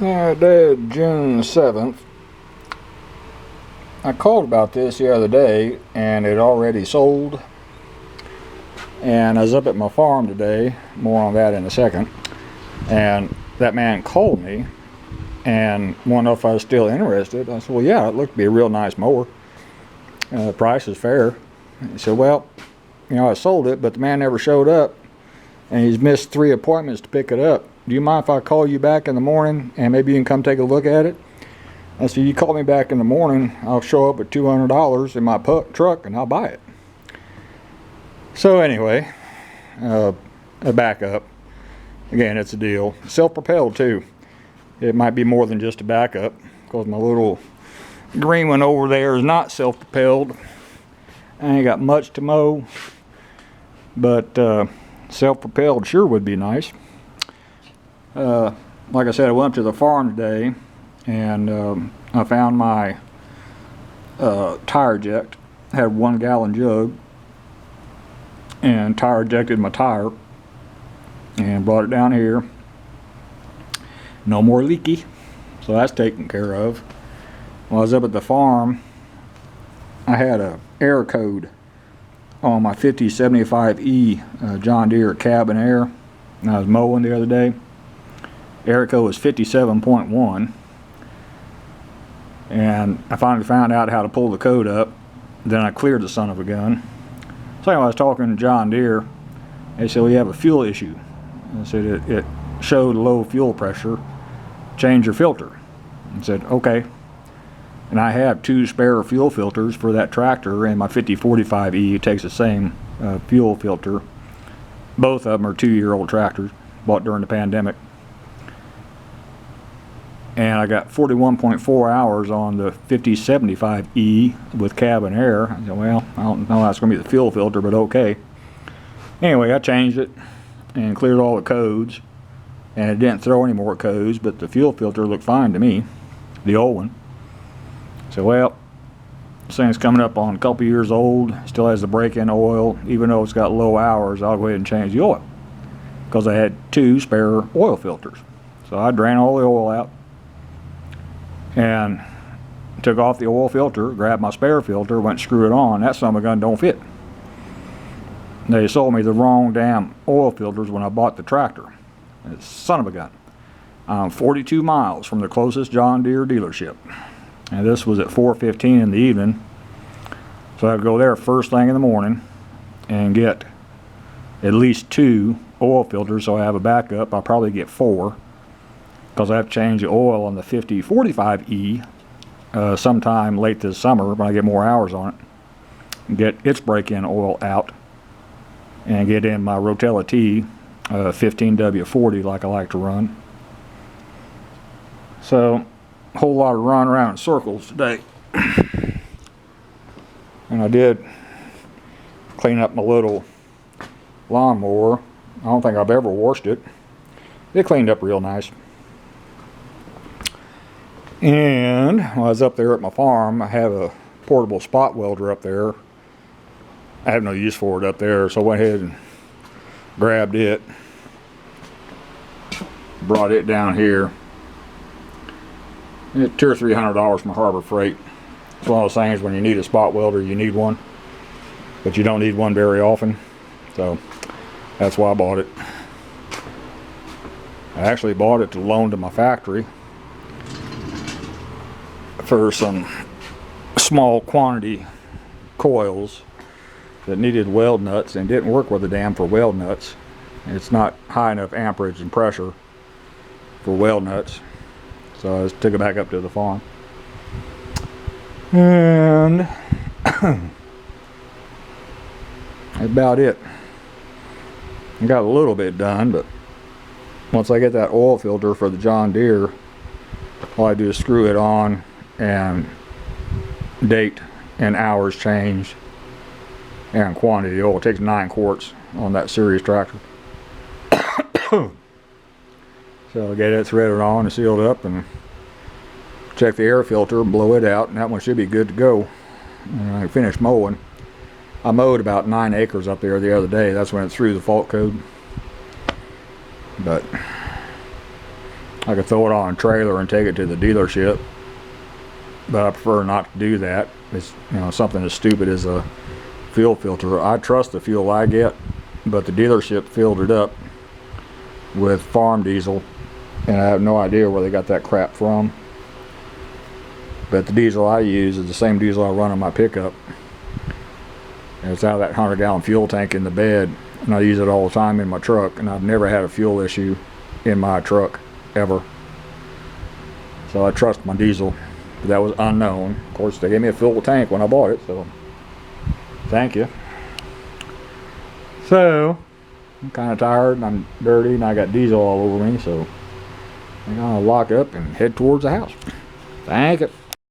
Today, June 7th. I called about this the other day and it already sold. And I was up at my farm today, more on that in a second. And that man called me and wanted to know if I was still interested. I said, well, yeah, it looked to be a real nice mower. The price is fair. He said, well, you know, I sold it, but the man never showed up. And he's missed 3 appointments to pick it up. Do you mind if I call you back in the morning and maybe you can come take a look at it? I said, you call me back in the morning, I'll show up with $200 in my truck and I'll buy it. So anyway, a backup. Again, it's a deal. Self-propelled too. It might be more than just a backup because my little green one over there is not self-propelled. I ain't got much to mow, but self-propelled sure would be nice. Like I said, I went up to the farm today and I found my TireJect. Had a 1 gallon jug and TireJected my tire and brought it down here. No more leaky, so that's taken care of. While I was up at the farm, I had a air code on my 5075E John Deere cabin air, and I was mowing the other day. Air code was 57.1, and I finally found out how to pull the code up. Then I cleared the son of a gun. So anyway, I was talking to John Deere. They said, we have a fuel issue. I said, it showed low fuel pressure. Change your filter. I said, okay. And I have 2 spare fuel filters for that tractor, and my 5045E takes the same fuel filter. Both of them are 2-year-old tractors, bought during the pandemic. And I got 41.4 hours on the 5075E with cabin air. I said, well, I don't know how it's going to be the fuel filter, but okay. Anyway, I changed it and cleared all the codes, and it didn't throw any more codes, but the fuel filter looked fine to me, the old one. So, well, this thing's coming up on a couple years old, still has the break-in oil. Even though it's got low hours, I'll go ahead and change the oil because I had 2 spare oil filters. So I drained all the oil out and took off the oil filter, grabbed my spare filter, went and screwed it on. That son of a gun don't fit. They sold me the wrong damn oil filters when I bought the tractor. It's son of a gun. I'm 42 miles from the closest John Deere dealership. And this was at 4:15 in the evening. So I had to go there first thing in the morning and get at least 2 oil filters so I have a backup. I'll probably get 4. Because I have to change the oil on the 5045E sometime late this summer when I get more hours on it. Get its break-in oil out and get in my Rotella T 15W40 like I like to run. So, a whole lot of run around in circles today. And I did clean up my little lawnmower. I don't think I've ever washed it. It cleaned up real nice. And while I was up there at my farm, I have a portable spot welder up there. I have no use for it up there, so I went ahead and grabbed it, brought it down here. It's $200 or $300 from Harbor Freight. It's one of those things when you need a spot welder, you need one, but you don't need one very often. So that's why I bought it. I actually bought it to loan to my factory for some small quantity coils that needed weld nuts and didn't work with a damn for weld nuts. It's not high enough amperage and pressure for weld nuts, so I just took it back up to the farm. And that's about it. I got a little bit done, but once I get that oil filter for the John Deere, all I do is screw it on and date and hours changed and quantity of oil. It takes 9 quarts on that series tractor. So I get it threaded on and sealed up and check the air filter, blow it out, and that one should be good to go. And I finished mowing. I mowed about 9 acres up there the other day. That's when it threw the fault code. But I could throw it on a trailer and take it to the dealership, but I prefer not to do that. It's, you know, something as stupid as a fuel filter. I trust the fuel I get, but the dealership filled it up with farm diesel, and I have no idea where they got that crap from. But the diesel I use is the same diesel I run on my pickup. And it's out of that 100-gallon fuel tank in the bed, and I use it all the time in my truck, and I've never had a fuel issue in my truck ever. So I trust my diesel. But that was unknown. Of course, they gave me a full tank when I bought it, so thank you. So I'm kind of tired and I'm dirty and I got diesel all over me, so I'm gonna lock up and head towards the house. Thank you.